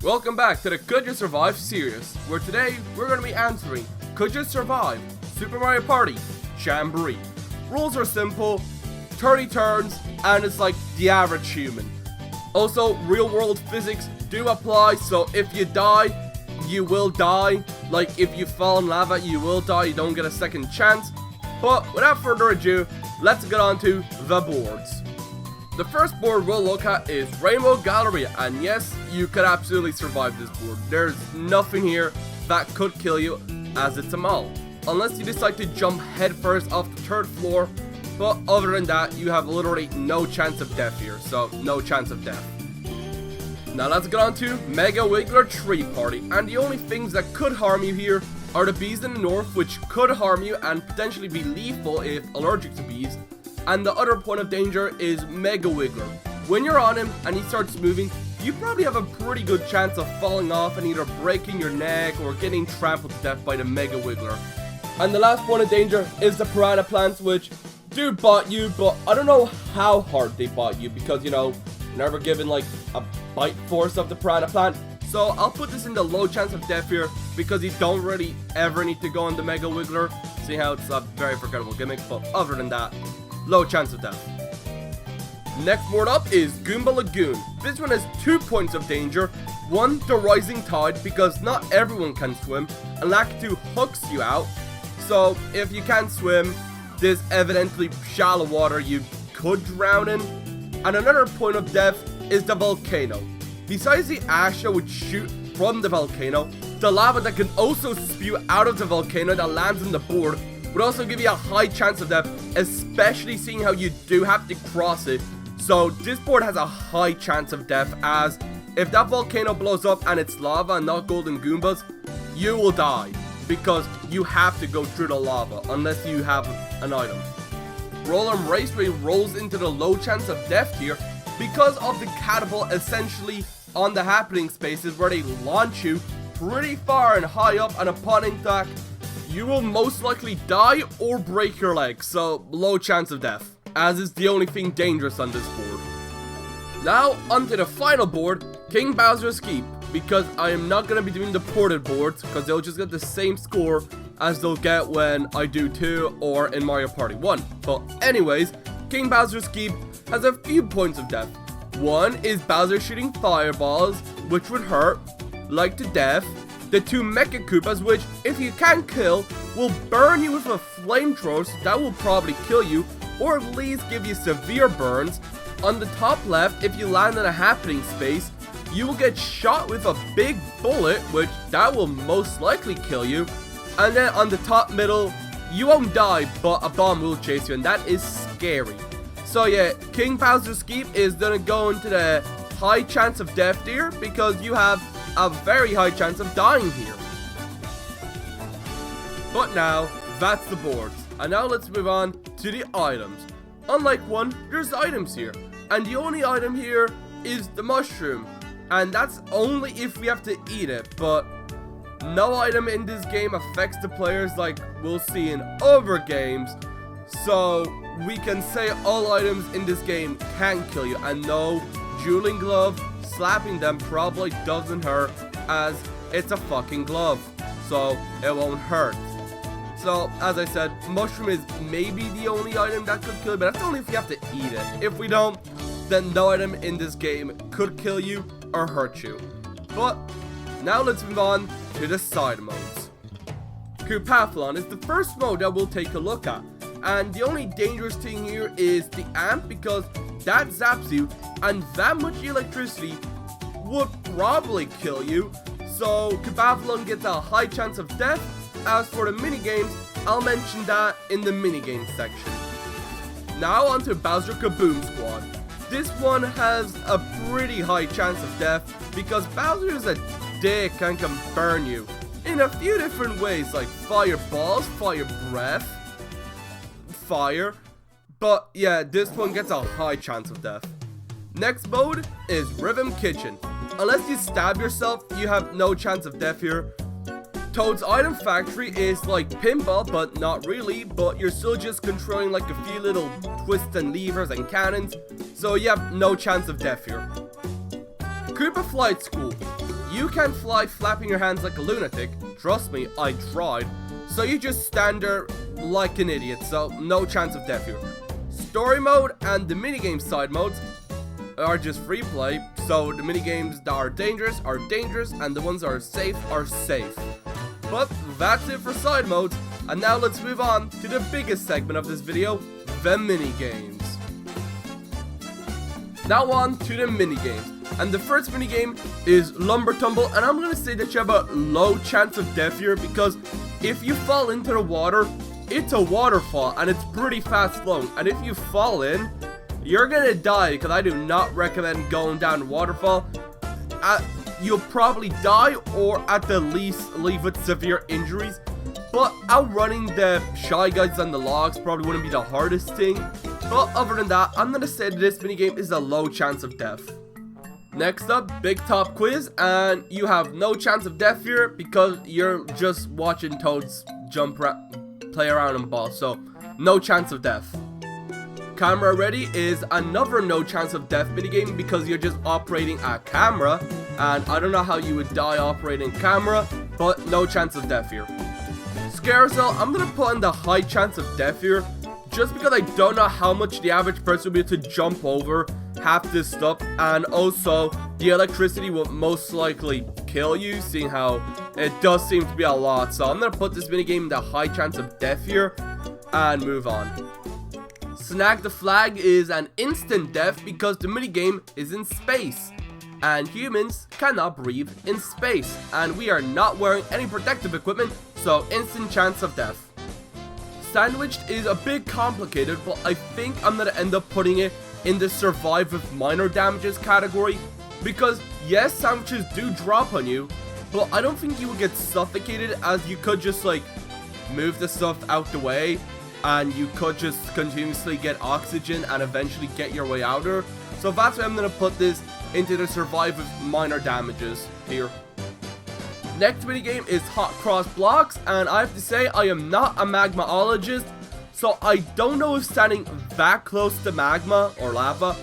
Welcome back to the Could You Survive series, where today we're going to be answering Could You Survive Super Mario Party Jamboree. Rules are simple, 30 turns, and it's like the average human. Also, real world physics do apply, so if you die, you will die. Like if you fall in lava, you will die, you don't get a second chance. But without further ado, let's get on to the boards. The first board we'll look at is Rainbow Galleria, and yes, you could absolutely survive this board. There's nothing here that could kill you, as it's a mall. Unless you decide to jump headfirst off the third floor, but other than that, you have literally no chance of death here, so no chance of death. Now let's get on to Mega Wiggler Tree Party, and the only things that could harm you here are the bees in the north, which could harm you and potentially be lethal if allergic to bees. And the other point of danger is Mega Wiggler. When you're on him and he starts moving, you probably have a pretty good chance of falling off and either breaking your neck or getting trampled to death by the Mega Wiggler. And the last point of danger is the piranha plants, which do bite you, but I don't know how hard they bite you because, you know, never given like a bite force of the piranha plant. So I'll put this in the low chance of death here because you don't really ever need to go on the Mega Wiggler. See how it's a very forgettable gimmick, but other than that, low chance of death. Next board up is Goomba Lagoon. This one has 2 points of danger. One, the rising tide, because not everyone can swim, and Lakitu hooks you out. So if you can't swim, this evidently shallow water you could drown in. And another point of death is the volcano. Besides the ash that would shoot from the volcano, the lava that can also spew out of the volcano that lands on the board would also give you a high chance of death, especially seeing how you do have to cross it. So this board has a high chance of death, as if that volcano blows up and it's lava and not golden Goombas, you will die because you have to go through the lava unless you have an item. Roller Raceway rolls into the low chance of death here because of the catapult essentially on the happening spaces where they launch you pretty far and high up, and upon impact you will most likely die or break your leg, so low chance of death, as is the only thing dangerous on this board. Now onto the final board, King Bowser's Keep, because I am not going to be doing the ported boards because they'll just get the same score as they'll get when I do 2 or in Mario Party 1. But anyways, King Bowser's Keep has a few points of death. One is Bowser shooting fireballs, which would hurt, like to death. The 2 Mecha Koopas, which, if you can't kill, will burn you with a flamethrower, so that will probably kill you, or at least give you severe burns. On the top left, if you land in a happening space, you will get shot with a big bullet, which that will most likely kill you. And then on the top middle, you won't die, but a bomb will chase you, and that is scary. So yeah, King Bowser's Keep is gonna go into the high chance of death here because you have a very high chance of dying here. But now, that's the boards. And now let's move on to the items. Unlike one, there's items here. And the only item here is the mushroom. And that's only if we have to eat it. But no item in this game affects the players like we'll see in other games. So we can say all items in this game can kill you. And no, dueling glove, slapping them probably doesn't hurt, as it's a fucking glove, so it won't hurt. So as I said, mushroom is maybe the only item that could kill you, but that's only if you have to eat it. If we don't, then no item in this game could kill you or hurt you. But now let's move on to the side modes. Koopathlon is the first mode that we'll take a look at, and the only dangerous thing here is the amp, because that zaps you, and that much electricity would probably kill you. So Koopathlon gets a high chance of death. As for the minigames, I'll mention that in the minigames section. Now onto Bowser Kaboom Squad. This one has a pretty high chance of death because Bowser is a dick and can burn you in a few different ways, like fireballs, fire breath, fire. But yeah, this one gets a high chance of death. Next mode is Rhythm Kitchen. Unless you stab yourself, you have no chance of death here. Toad's Item Factory is like pinball, but not really, but you're still just controlling like a few little twists and levers and cannons, so you have no chance of death here. Koopa Flight School. you can't fly flapping your hands like a lunatic. Trust me, I tried. So you just stand there like an idiot, so no chance of death here. Story mode and the minigame side modes are just free play, so the minigames that are dangerous, and the ones that are safe, are safe. But that's it for side modes, and now let's move on to the biggest segment of this video, the minigames. Now on to the minigames. And the first minigame is Lumber Tumble, and I'm gonna say that you have a low chance of death here because if you fall into the water, it's a waterfall and it's pretty fast flowing. And if you fall in, you're gonna die because I do not recommend going down the waterfall. You'll probably die or at the least leave with severe injuries. But outrunning the Shy Guys on the logs probably wouldn't be the hardest thing. But other than that, I'm gonna say that this minigame is a low chance of death. Next up, Big Top Quiz, and you have no chance of death here because you're just watching Toads play around and ball, so no chance of death. Camera Ready is another no chance of death minigame because you're just operating a camera, and I don't know how you would die operating camera, but no chance of death here. Carousel, I'm gonna put in the high chance of death here, just because I don't know how much the average person will be able to jump over half this stuff, and also the electricity will most likely kill you, seeing how it does seem to be a lot. So I'm gonna put this minigame in the high chance of death here and move on. Snag the Flag is an instant death because the minigame is in space, and humans cannot breathe in space, and we are not wearing any protective equipment, so instant chance of death. Sandwiched is a bit complicated, but I think I'm gonna end up putting it in the survive with minor damages category, because yes, sandwiches do drop on you, but I don't think you would get suffocated, as you could just like move the stuff out the way and you could just continuously get oxygen and eventually get your way out there. So that's why I'm gonna put this into the survive with minor damages here. Next minigame is Hot Cross Blocks, and I have to say I am not a magmaologist, so I don't know if standing that close to magma or lava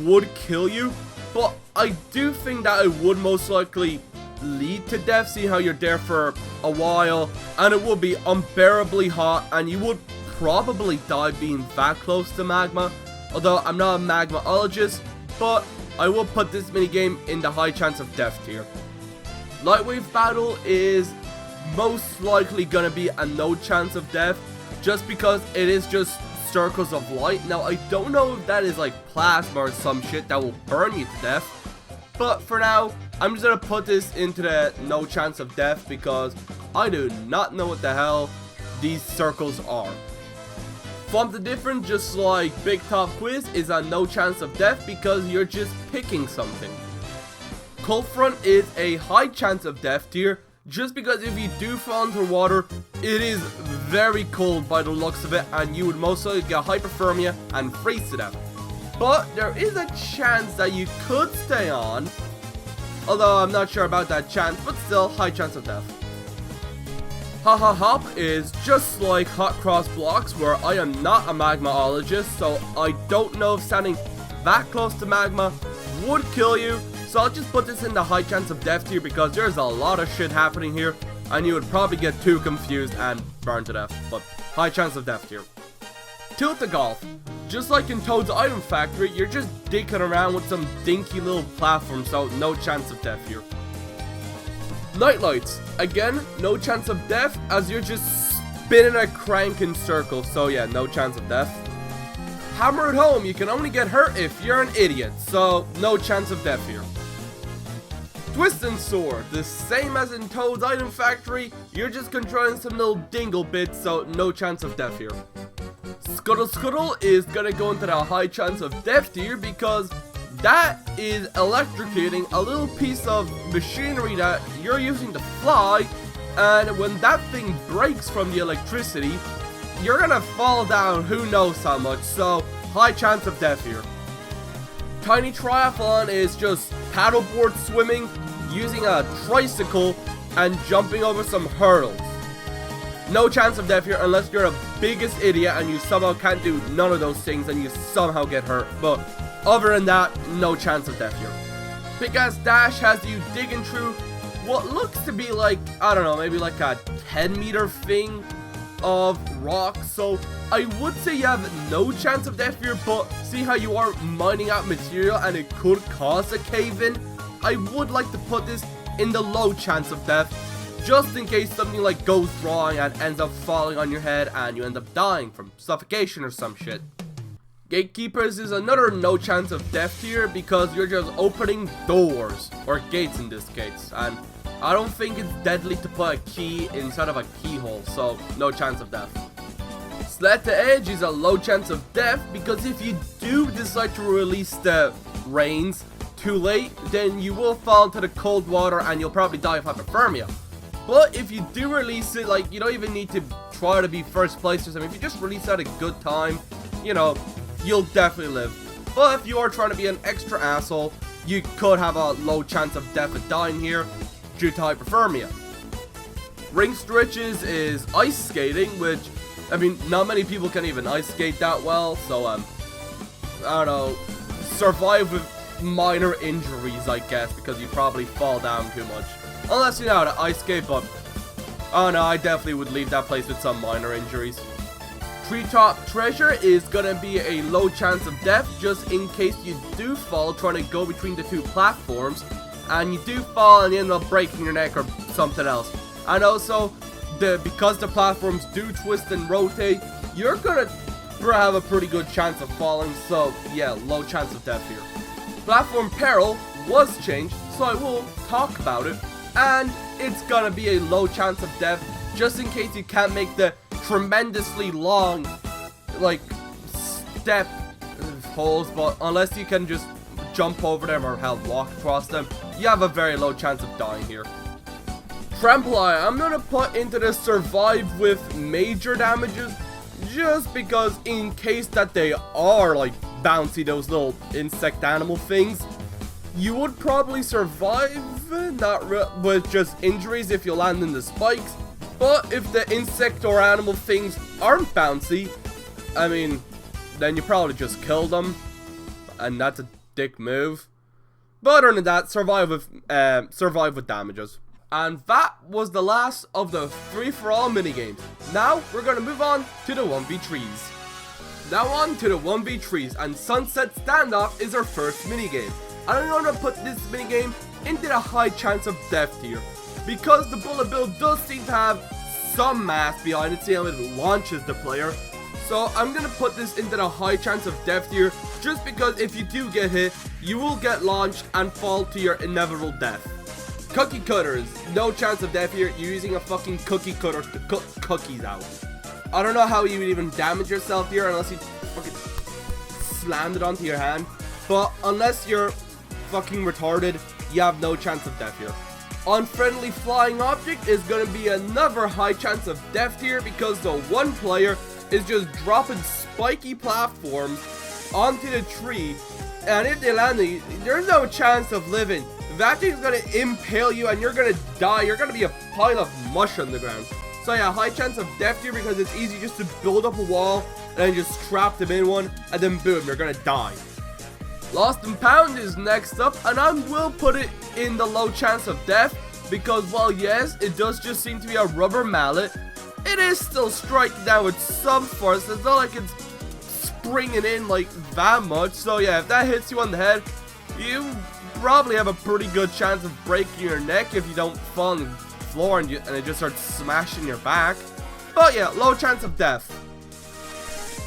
would kill you, but I do think that it would most likely lead to death, seeing how you're there for a while, and it would be unbearably hot, and you would probably die being that close to magma, although I'm not a magmaologist, but I will put this minigame in the high chance of death tier. Lightwave Battle is most likely gonna be a no chance of death, just because it is just circles of light. Now I don't know if that is like plasma or some shit that will burn you to death, but for now I'm just gonna put this into the no chance of death because I do not know what the hell these circles are. From the different, just like Big Top Quiz, is a no chance of death because you're just picking something. Cold Front is a high chance of death tier, just because if you do fall into water, it is very cold by the looks of it, and you would most likely get hypothermia and freeze to death. But there is a chance that you could stay on, although I'm not sure about that chance, but still high chance of death. Ha Ha Hop is just like Hot Cross Blocks, where I am not a magmaologist, so I don't know if standing that close to magma would kill you. So I'll just put this in the high chance of death tier because there's a lot of shit happening here and you would probably get too confused and burn to death, but high chance of death tier. Tilt the Golf. Just like in Toad's Item Factory, you're just dicking around with some dinky little platform, so no chance of death here. Nightlights. Again, no chance of death as you're just spinning a crank in circles, so yeah, no chance of death. Hammer at Home, you can only get hurt if you're an idiot, so no chance of death here. Twist and Sword, the same as in Toad's Item Factory, you're just controlling some little dingle bits, so no chance of death here. Scuttle Scuttle is gonna go into the high chance of death tier because that is electrocuting a little piece of machinery that you're using to fly, and when that thing breaks from the electricity, you're gonna fall down who knows how much, so high chance of death here. Tiny Triathlon is just paddleboard swimming, using a tricycle, and jumping over some hurdles. No chance of death here unless you're a biggest idiot and you somehow can't do none of those things and you somehow get hurt, but other than that, no chance of death here. Big Ass Dash has you digging through what looks to be like, I don't know, maybe like a 10-meter thing of rock. So I would say you have no chance of death here, but see how you are mining out material and it could cause a cave-in? I would like to put this in the low chance of death, just in case something like goes wrong and ends up falling on your head and you end up dying from suffocation or some shit. Gatekeepers is another no chance of death here because you're just opening doors, or gates in this case, and I don't think it's deadly to put a key inside of a keyhole, so no chance of death. Sled to Edge is a low chance of death because if you do decide to release the reins too late, then you will fall into the cold water and you'll probably die of hypothermia. But if you do release it, like, you don't even need to try to be first place or something. If you just release at a good time, you know, you'll definitely live. But if you are trying to be an extra asshole, you could have a low chance of death and dying here due to hypothermia. Ring stretches is ice skating, which, I mean, not many people can even ice skate that well, so, I don't know, survive with minor injuries, I guess, because you probably fall down too much. Unless you know how to ice skate, but, oh no, I definitely would leave that place with some minor injuries. Treetop Treasure is gonna be a low chance of death, just in case you do fall trying to go between the two platforms, and you do fall and you end up breaking your neck or something else. And also, because the platforms do twist and rotate, you're gonna have a pretty good chance of falling, so yeah, low chance of death here. Platform Peril was changed, so I will talk about it, and it's gonna be a low chance of death, just in case you can't make the tremendously long, like, step holes, but unless you can just jump over them or hell walk across them, you have a very low chance of dying here. Trampoline, I'm gonna put into the survive with major damages, just because in case that they are like bouncy, those little insect animal things, you would probably survive, with just injuries if you land in the spikes. But if the insect or animal things aren't bouncy, I mean, then you probably just kill them, and that's a dick move. But other than that, survive with damages. And that was the last of the free-for-all minigames. Now we're gonna move on to the 1v3s. Now on to the 1v3s, and Sunset Standoff is our first minigame. And I'm gonna put this minigame into the high chance of death tier, because the bullet bill does seem to have some math behind it, seeing how it launches the player. So I'm gonna put this into the high chance of death tier, just because if you do get hit, you will get launched and fall to your inevitable death. Cookie cutters, no chance of death here. You're using a fucking cookie cutter to cook cookies out. I don't know how you would even damage yourself here unless you fucking slammed it onto your hand. But unless you're fucking retarded, you have no chance of death here. Unfriendly flying object is going to be another high chance of death here, because the one player is just dropping spiky platforms onto the tree, and if they land, there's no chance of living. That thing's going to impale you and you're going to die. You're going to be a pile of mush on the ground. So yeah, high chance of death here, because it's easy just to build up a wall and then just trap them in one, and then boom, you're going to die. Lost and Pound is next up, and I will put it in the low chance of death, because while yes, it does just seem to be a rubber mallet, it is still striking down with some force. It's not like it's springing in like that much. So yeah, if that hits you on the head, you probably have a pretty good chance of breaking your neck if you don't fall on the floor and it just starts smashing your back. But yeah, low chance of death.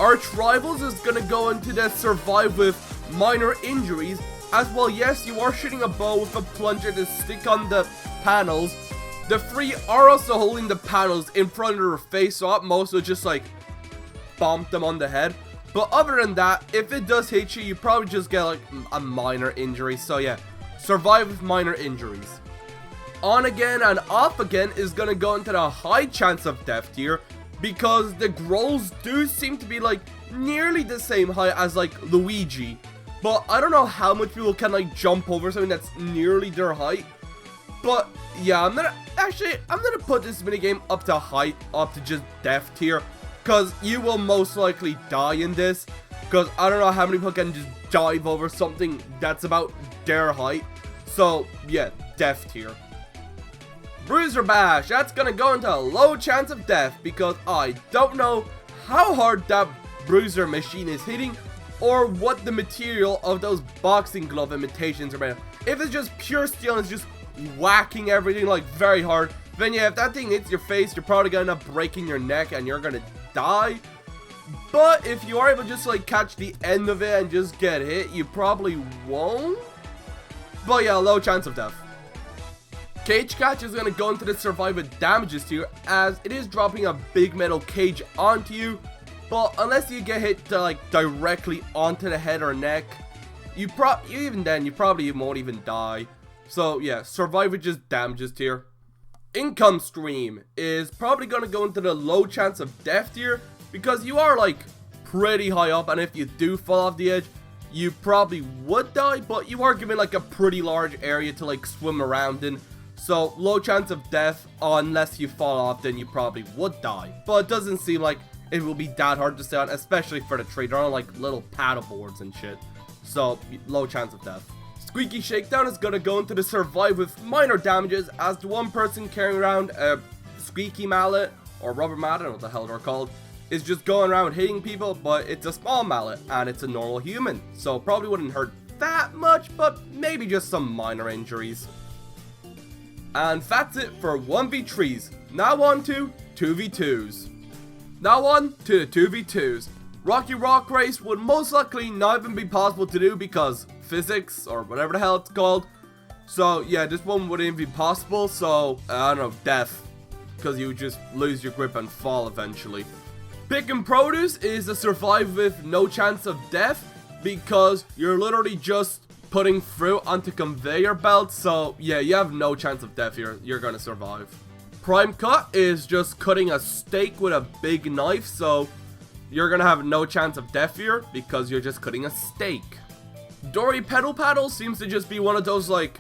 Arch Rivals is gonna go into the survive with minor injuries, as well. Yes, you are shooting a bow with a plunger to stick on the panels. The three are also holding the panels in front of their face, so at most it'll just like bump them on the head. But other than that, if it does hit you, you probably just get like a minor injury. So yeah, survive with minor injuries. On again and off again is gonna go into the high chance of death tier, because the growls do seem to be like nearly the same height as like Luigi. But I don't know how much people can like jump over something that's nearly their height. But yeah, I'm gonna put this minigame up to just death tier, because you will most likely die in this, because I don't know how many people can just dive over something that's about their height. So yeah, death tier. Bruiser Bash, that's gonna go into a low chance of death because I don't know how hard that bruiser machine is hitting or what the material of those boxing glove imitations are made of. If it's just pure steel and it's just whacking everything like very hard, then yeah, if that thing hits your face, you're probably gonna end up breaking your neck and you're gonna die. But if you are able to just like catch the end of it and just get hit, you probably won't. But yeah, low chance of death. Cage Catch is going to go into the survivor damages tier as it is dropping a big metal cage onto you, but unless you get hit like directly onto the head or neck, even then you probably won't even die. So yeah, survivor just damages tier. Income stream is probably going to go into the low chance of death tier because you are like pretty high up, and if you do fall off the edge, you probably would die, but you are given like a pretty large area to like swim around in. So, low chance of death, unless you fall off, then you probably would die. But it doesn't seem like it will be that hard to stay on, especially for the tree. They're on like little paddle boards and shit. So, low chance of death. Squeaky Shakedown is gonna go into the survive with minor damages as the one person carrying around a squeaky mallet, or rubber mallet, I don't know what the hell they're called, is just going around hitting people, but it's a small mallet and it's a normal human. So, probably wouldn't hurt that much, but maybe just some minor injuries. And that's it for 1v3s. Now on to 2v2s. Now on to the 2v2s. Rocky Rock Race would most likely not even be possible to do because physics, or whatever the hell it's called. So yeah, this one wouldn't even be possible, so I don't know, death. Because you would just lose your grip and fall eventually. Pick and Produce is a survive with no chance of death because you're literally just putting fruit onto conveyor belts, so yeah, you have no chance of death here. You're gonna survive. Prime Cut is just cutting a steak with a big knife, so you're gonna have no chance of death here because you're just cutting a steak. Dory Pedal Paddle seems to just be one of those like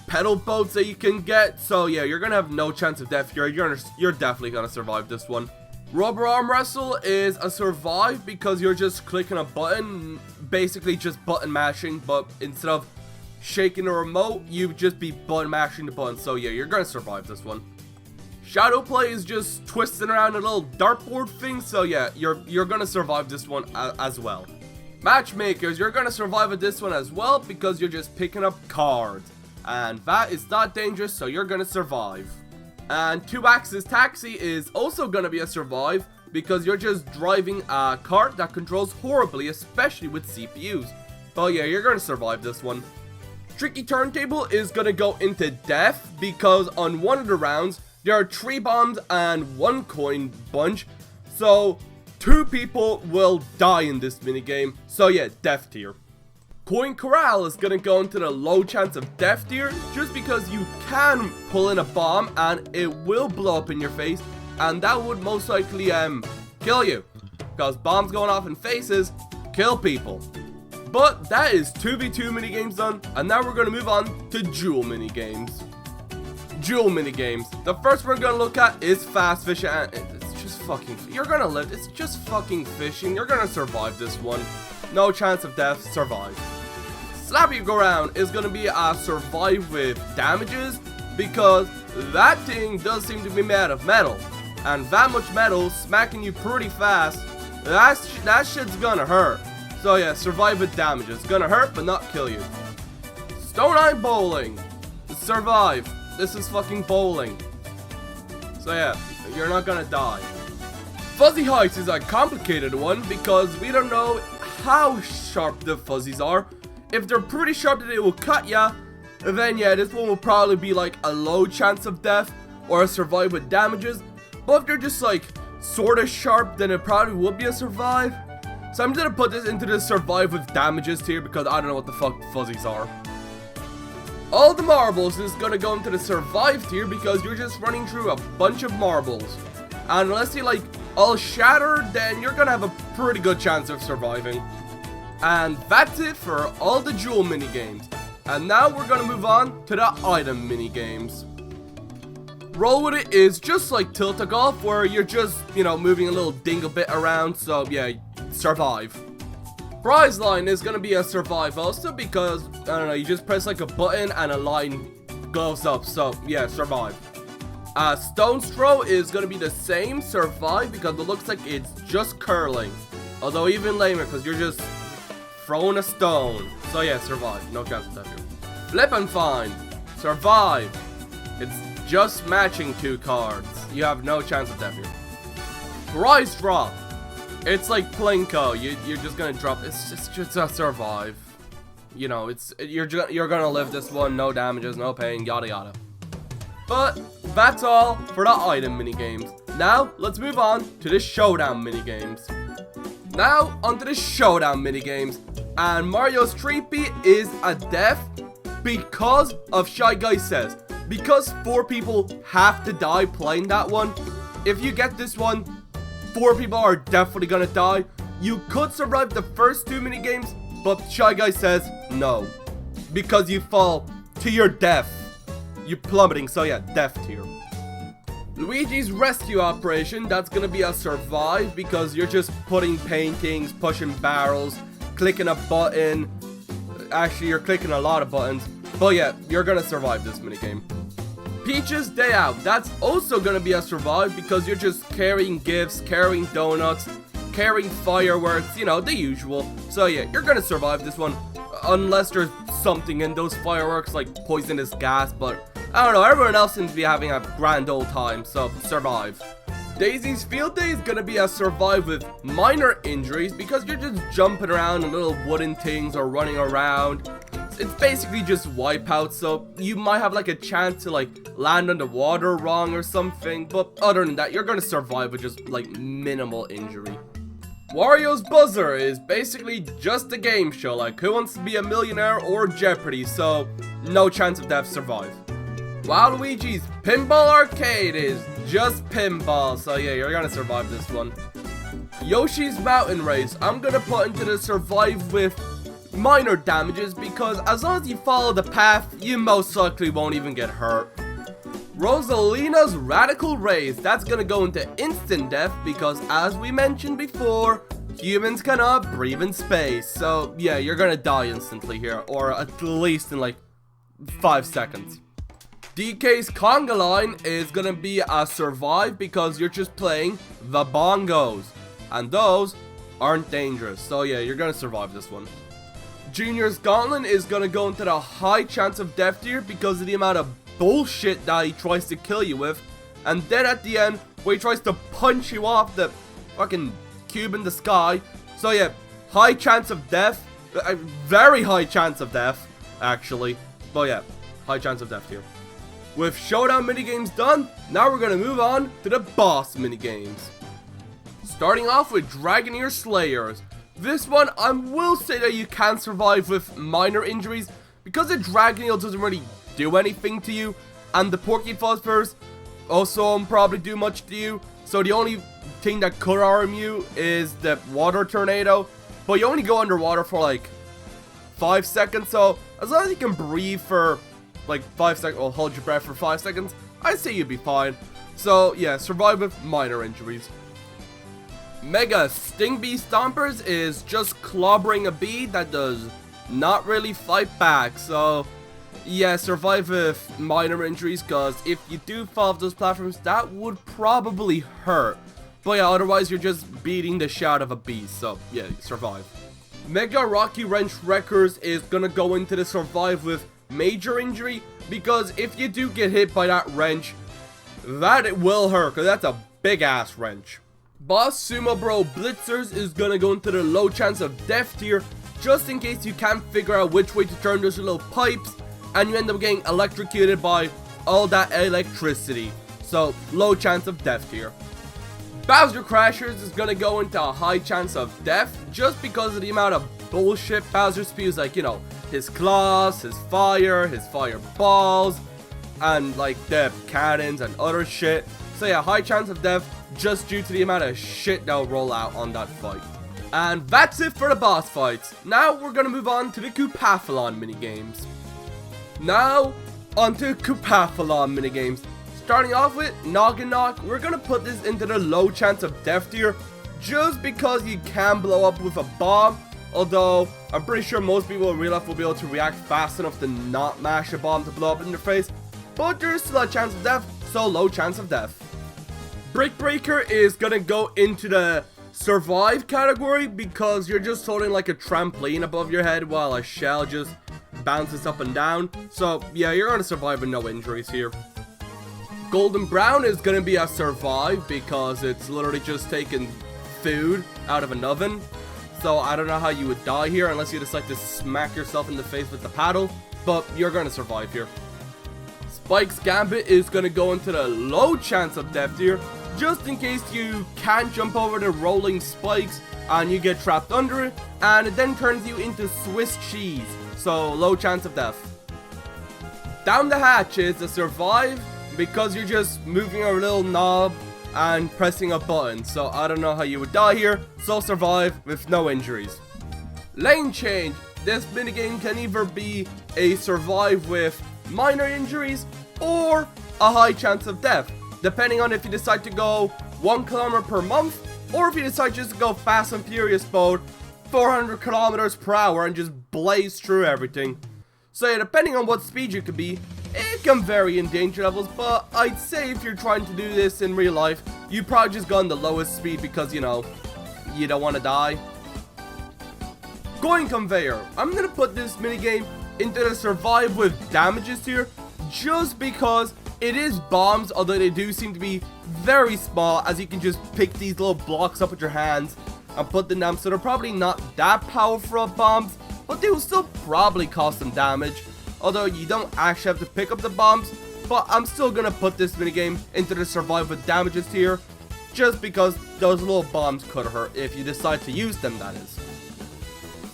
pedal boats that you can get, so yeah, you're gonna have no chance of death here. You're definitely gonna survive this one. Rubber Arm Wrestle is a survive because you're just clicking a button, basically just button mashing, but instead of shaking the remote, you just be button mashing the button. So yeah, you're gonna survive this one. Shadow Play is just twisting around a little dartboard thing, so yeah, you're gonna survive this one as well. Matchmakers, you're gonna survive at this one as well because you're just picking up cards, and that is not dangerous, so you're gonna survive. And 2-Axis Taxi is also gonna be a survive because you're just driving a cart that controls horribly, especially with CPUs. But yeah, you're gonna survive this one. Tricky Turntable is gonna go into death because on one of the rounds, there are 3 bombs and 1 coin bunch. So 2 people will die in this minigame. So yeah, death tier. Coin Corral is gonna go into the low chance of death tier just because you can pull in a bomb and it will blow up in your face, and that would most likely kill you because bombs going off in faces kill people. But that is 2v2 minigames done, and now we're gonna move on to duel minigames. Duel minigames. The first we're gonna look at is fast fishing, and it's just fucking, you're gonna live, it's just fucking fishing. You're gonna survive this one. No chance of death, survive. Slap You Go Round is going to be a survive with damages because that thing does seem to be made of metal, and that much metal smacking you pretty fast, that shit's gonna hurt. So yeah, survive with damages. Gonna hurt but not kill you. Stone Eye Bowling, survive. This is fucking bowling. So yeah, you're not gonna die. Fuzzy Heist is a complicated one because we don't know how sharp the fuzzies are. If they're pretty sharp that it will cut ya, then yeah, this one will probably be like a low chance of death or a survive with damages. But if they're just like sorta sharp, then it probably would be a survive. So I'm just gonna put this into the survive with damages tier because I don't know what the fuck fuzzies are. All the marbles is gonna go into the survive tier because you're just running through a bunch of marbles. And unless you like all shattered, then you're gonna have a pretty good chance of surviving. And that's it for all the duel minigames. And now we're gonna move on to the item minigames. Roll With It is just like Tilt-A-Golf, where you're just, you know, moving a little dingle bit around, so yeah, survive. Prize Line is gonna be a survive also because, I don't know, you just press like a button and a line goes up, so yeah, survive. Stone's throw is going to be the same, survive, because it looks like it's just curling. Although even lamer, because you're just throwing a stone. So yeah, survive. No chance of death here. Flip and find. Survive. It's just matching 2 cards. You have no chance of death here. Prize drop. It's like Plinko. You're just going to drop. It's just a survive. You know, you're going to live this one. No damages, no pain, yada yada. But that's all for the item minigames. Now, let's move on to the showdown minigames. Now, onto the showdown minigames. And Mario's treatbeat is a death because of Shy Guy Says. Because 4 people have to die playing that one. If you get this one, 4 people are definitely gonna die. You could survive the first 2 minigames, but Shy Guy Says no. Because you fall to your death. You're plummeting, so yeah, death tier. Luigi's rescue operation, that's gonna be a survive because you're just putting paintings, pushing barrels, clicking a button. Actually, you're clicking a lot of buttons. But yeah, you're gonna survive this minigame. Peach's Day Out, that's also gonna be a survive because you're just carrying gifts, carrying donuts, carrying fireworks, you know, the usual. So yeah, you're gonna survive this one. Unless there's something in those fireworks like poisonous gas, but I don't know, everyone else seems to be having a grand old time, so survive. Daisy's Field Day is gonna be a survive with minor injuries because you're just jumping around in little wooden things or running around. It's basically just wipeout, so you might have like a chance to like land on the water wrong or something, but other than that, you're gonna survive with just like minimal injury. Wario's Buzzer is basically just a game show, like Who Wants to Be a Millionaire or Jeopardy, so no chance of death, survive. Waluigi's Pinball Arcade is just pinball, so yeah, you're gonna survive this one. Yoshi's Mountain Race, I'm gonna put into the survive with minor damages because as long as you follow the path, you most likely won't even get hurt. Rosalina's Radical Race, that's gonna go into instant death because as we mentioned before, humans cannot breathe in space. So yeah, you're gonna die instantly here, or at least in like 5 seconds. DK's Conga Line is gonna be a survive because you're just playing the bongos. And those aren't dangerous. So yeah, you're gonna survive this one. Junior's Gauntlet is gonna go into the high chance of death tier because of the amount of bullshit that he tries to kill you with, and then at the end where he tries to punch you off the fucking cube in the sky. So yeah, high chance of death, very high chance of death actually, but yeah, high chance of death here. With showdown minigames done, now we're gonna move on to the boss minigames. Starting off with Dragoneer Slayers. This one I will say that you can survive with minor injuries because the Dragoneel doesn't really do anything to you, and the Porky Phosphorus also won't probably do much to you, so the only thing that could harm you is the water tornado, but you only go underwater for like 5 seconds, so as long as you can breathe for like 5 seconds, or hold your breath for 5 seconds, I'd say you'd be fine. So yeah, survive with minor injuries. Mega Sting Bee Stompers is just clobbering a bee that does not really fight back, so yeah, survive with minor injuries, because if you do fall off those platforms, that would probably hurt. But yeah, otherwise you're just beating the shit out of a beast, so yeah, survive. Mega Rocky Wrench Wreckers is gonna go into the survive with major injury, because if you do get hit by that wrench, that it will hurt, because that's a big ass wrench. Boss Sumo Bro Blitzers is gonna go into the low chance of death tier, just in case you can't figure out which way to turn those little pipes, and you end up getting electrocuted by all that electricity. So, low chance of death tier. Bowser Crashers is gonna go into a high chance of death, just because of the amount of bullshit Bowser spews, like, you know, his claws, his fireballs, and like the cannons and other shit. So yeah, high chance of death, just due to the amount of shit they'll roll out on that fight. And that's it for the boss fights. Now we're gonna move on to the Koopathlon minigames. Now, onto Koopathlon minigames. Starting off with Knock and Knock, we're gonna put this into the low chance of death tier, just because you can blow up with a bomb. Although, I'm pretty sure most people in real life will be able to react fast enough to not mash a bomb to blow up in their face. But there's still a chance of death, so low chance of death. Brick Breaker is gonna go into the survive category because you're just holding like a trampoline above your head while a shell just bounces up and down. So yeah, you're gonna survive with no injuries here. Golden Brown is gonna be a survive because it's literally just taking food out of an oven. So I don't know how you would die here unless you decide to smack yourself in the face with the paddle, but you're gonna survive here. Spike's Gambit is gonna go into the low chance of death here, just in case you can't jump over the rolling spikes and you get trapped under it, and it then turns you into Swiss cheese, so low chance of death. Down the Hatch is a survive because you're just moving a little knob and pressing a button, so I don't know how you would die here, so survive with no injuries. Lane Change, this minigame can either be a survive with minor injuries or a high chance of death, depending on if you decide to go 1 kilometer per month or if you decide just to go Fast and Furious mode 400 kilometers per hour and just blaze through everything. So yeah, depending on what speed you could be, it can vary in danger levels, but I'd say if you're trying to do this in real life, you probably just go on the lowest speed because, you know, you don't want to die. Going Conveyor. I'm going to put this minigame into the survive with damages here, just because it is bombs, although they do seem to be very small, as you can just pick these little blocks up with your hands and put them down, so they're probably not that powerful bombs, but they will still probably cause some damage. Although you don't actually have to pick up the bombs, but I'm still gonna put this minigame into the survive with damages tier, just because those little bombs could hurt if you decide to use them, that is.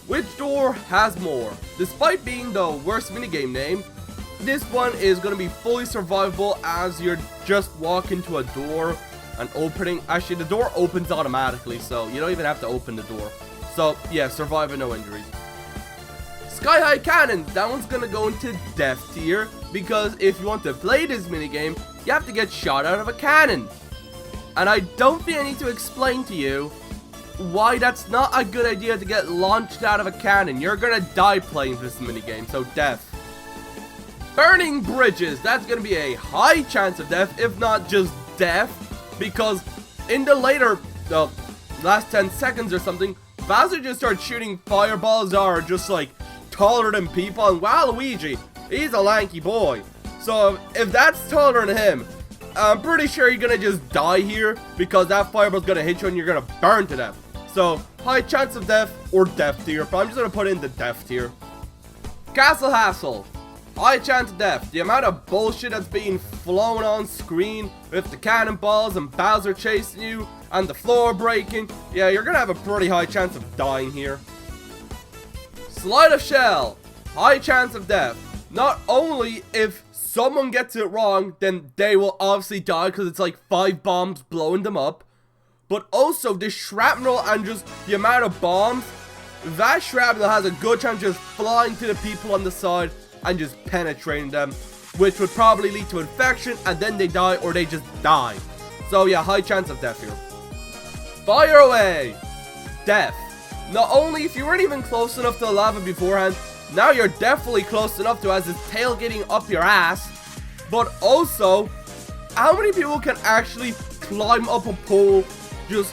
Which door has more? Despite being the worst minigame name, this one is gonna be fully survivable as you're just walking to a door and opening. Actually, the door opens automatically, so you don't even have to open the door. So yeah, survive with no injuries. Sky High Cannons, that one's gonna go into death tier, because if you want to play this minigame, you have to get shot out of a cannon. And I don't think I need to explain to you why that's not a good idea to get launched out of a cannon. You're gonna die playing this minigame, so death. Burning Bridges, that's gonna be a high chance of death, if not just death, because in the later, last 10 seconds or something, Bowser just starts shooting fireballs that are just like taller than people, and Waluigi, he's a lanky boy. So if that's taller than him, I'm pretty sure you're gonna just die here, because that fireball's gonna hit you and you're gonna burn to death. So high chance of death or death tier, but I'm just gonna put in the death tier. Castle Hassle, high chance of death. The amount of bullshit that's being flown on screen with the cannonballs and Bowser chasing you and the floor breaking, yeah, you're gonna have a pretty high chance of dying here. Slide of Shell, high chance of death. Not only if someone gets it wrong, then they will obviously die because it's like 5 bombs blowing them up, but also the shrapnel and just the amount of bombs, that shrapnel has a good chance of just flying to the people on the side and just penetrating them, which would probably lead to infection, and then they die or they just die. So yeah, high chance of death here. Fire away, death. Not only if you weren't even close enough to the lava beforehand, now you're definitely close enough to as it's tail getting up your ass, but also, how many people can actually climb up a pole just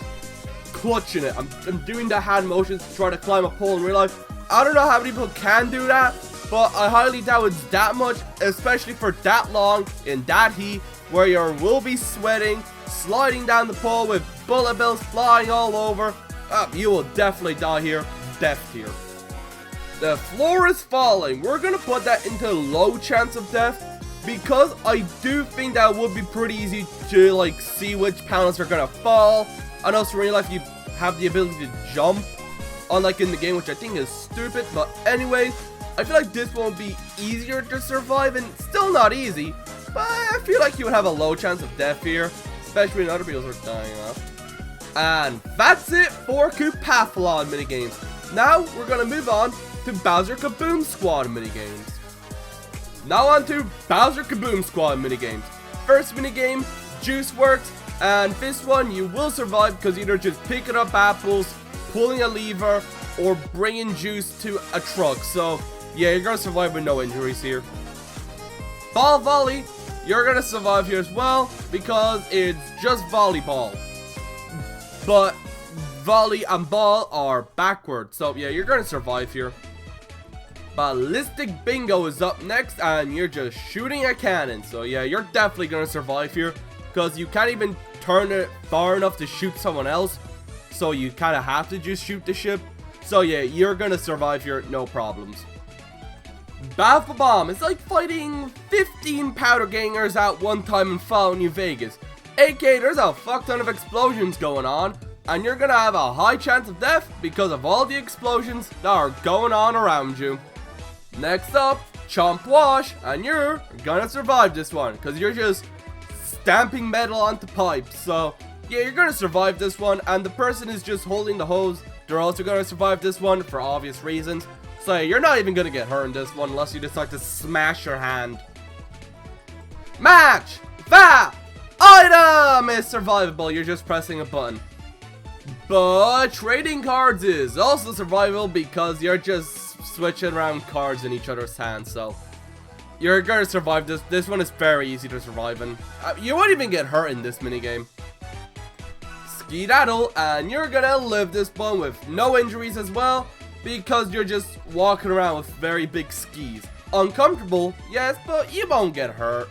clutching it? I'm doing the hand motions to try to climb a pole in real life. I don't know how many people can do that, but I highly doubt it's that much, especially for that long in that heat where you will be sweating, sliding down the pole with bullet bills flying all over. You will definitely die here, death tier. The floor is falling. We're gonna put that into low chance of death because I do think that would be pretty easy to like see which panels are gonna fall. I know in real life you have the ability to jump, unlike in the game, which I think is stupid. But anyways, I feel like this one will be easier to survive and still not easy. But I feel like you would have a low chance of death here, especially when other people are dying off. And that's it for Koopathlon minigames. Now we're gonna move on to Bowser Kaboom Squad minigames. Now on to Bowser Kaboom Squad minigames. First minigame, Juice Works, and this one you will survive because either just picking up apples, pulling a lever, or bringing juice to a truck. So yeah, you're gonna survive with no injuries here. Ball Volley, you're gonna survive here as well because it's just volleyball. But volley and ball are backwards. So yeah, you're gonna survive here. Ballistic bingo is up next, and you're just shooting a cannon. So yeah, you're definitely gonna survive here because you can't even turn it far enough to shoot someone else. So you kind of have to just shoot the ship. So yeah, you're gonna survive here, no problems. Baffle Bomb is like fighting 15 powder gangers at one time in Fallout New Vegas. AK, there's a fuck ton of explosions going on, and you're gonna have a high chance of death because of all the explosions that are going on around you. Next up, Chomp Wash, and you're gonna survive this one because you're just stamping metal onto pipes. So yeah, you're gonna survive this one, and the person is just holding the hose. They're also gonna survive this one for obvious reasons. So you're not even gonna get hurt in this one unless you decide to smash your hand. Match! That item is survivable. You're just pressing a button. But trading cards is also survivable because you're just switching around cards in each other's hands. So you're gonna survive this. This one is very easy to survive in. You won't even get hurt in this minigame. Skedaddle, and you're gonna live this one with no injuries as well because you're just walking around with very big skis. Uncomfortable, yes, but you won't get hurt.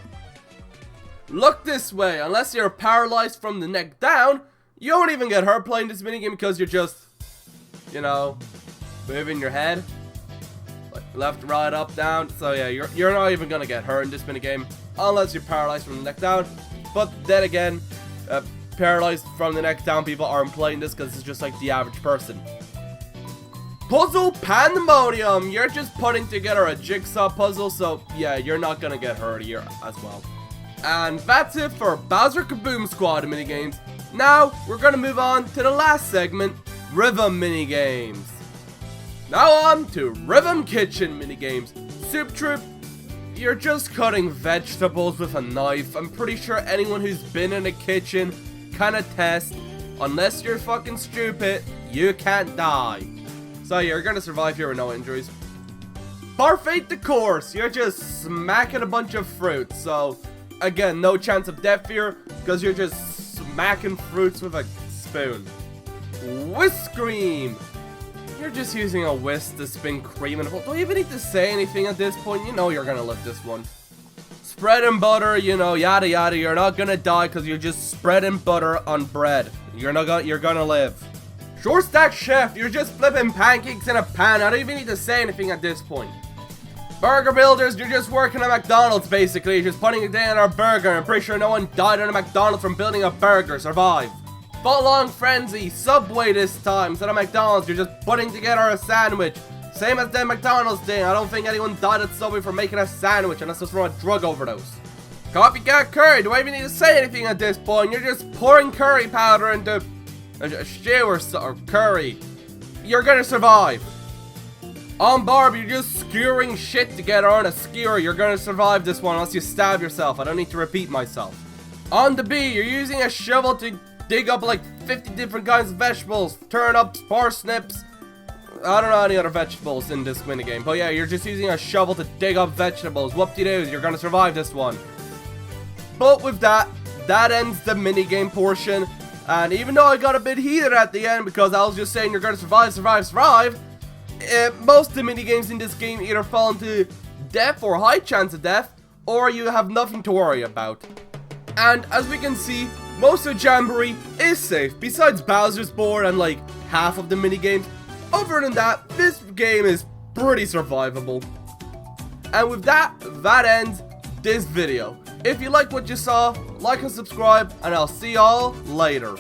Look this way, unless you're paralyzed from the neck down, you won't even get hurt playing this minigame because you're just, you know, moving your head. Like left, right, up, down. So yeah, you're not even gonna get hurt in this minigame unless you're paralyzed from the neck down. But then again, paralyzed from the neck down people aren't playing this because it's just like the average person. Puzzle Pandemonium! You're just putting together a jigsaw puzzle, so yeah, you're not gonna get hurt here as well. And that's it for Bowser Kaboom Squad minigames. Now, we're gonna move on to the last segment, Rhythm minigames. Now on to Rhythm Kitchen minigames. Soup Troop, you're just cutting vegetables with a knife. I'm pretty sure anyone who's been in a kitchen can attest, unless you're fucking stupid, you can't die. So you're gonna survive here with no injuries. Parfait de course, you're just smacking a bunch of fruits. So again, no chance of death here because you're just smacking fruits with a spoon. Whisk cream, you're just using a whisk to spin cream and do you even need to say anything at this point? You know you're gonna live this one. Spread and butter, you know, yada yada. You're not gonna die because you're just spreading butter on bread. You're gonna live. Short Stack Chef, you're just flipping pancakes in a pan. I don't even need to say anything at this point. Burger Builders, you're just working at McDonald's basically. You're just putting it down on a burger. I'm pretty sure no one died at a McDonald's from building a burger. Survive. Footlong Frenzy, Subway this time. Instead of McDonald's, you're just putting together a sandwich. Same as the McDonald's thing. I don't think anyone died at Subway for making a sandwich unless it's from a drug overdose. Copycat Curry, do I even need to say anything at this point? You're just pouring curry powder into a stew or curry. You're gonna survive. On Barb, you're just skewering shit together on a skewer. You're gonna survive this one unless you stab yourself. I don't need to repeat myself. On the bee, you're using a shovel to dig up like 50 different kinds of vegetables. Turnips, parsnips. I don't know any other vegetables in this minigame. But yeah, you're just using a shovel to dig up vegetables. Whoop-de-doos, you're gonna survive this one. But with that ends the minigame portion. And even though I got a bit heated at the end because I was just saying you're gonna survive, most of the minigames in this game either fall into death or high chance of death, or you have nothing to worry about. And as we can see, most of Jamboree is safe, besides Bowser's board and like half of the minigames. Other than that, this game is pretty survivable. And with that ends this video. If you like what you saw, like and subscribe, and I'll see y'all later.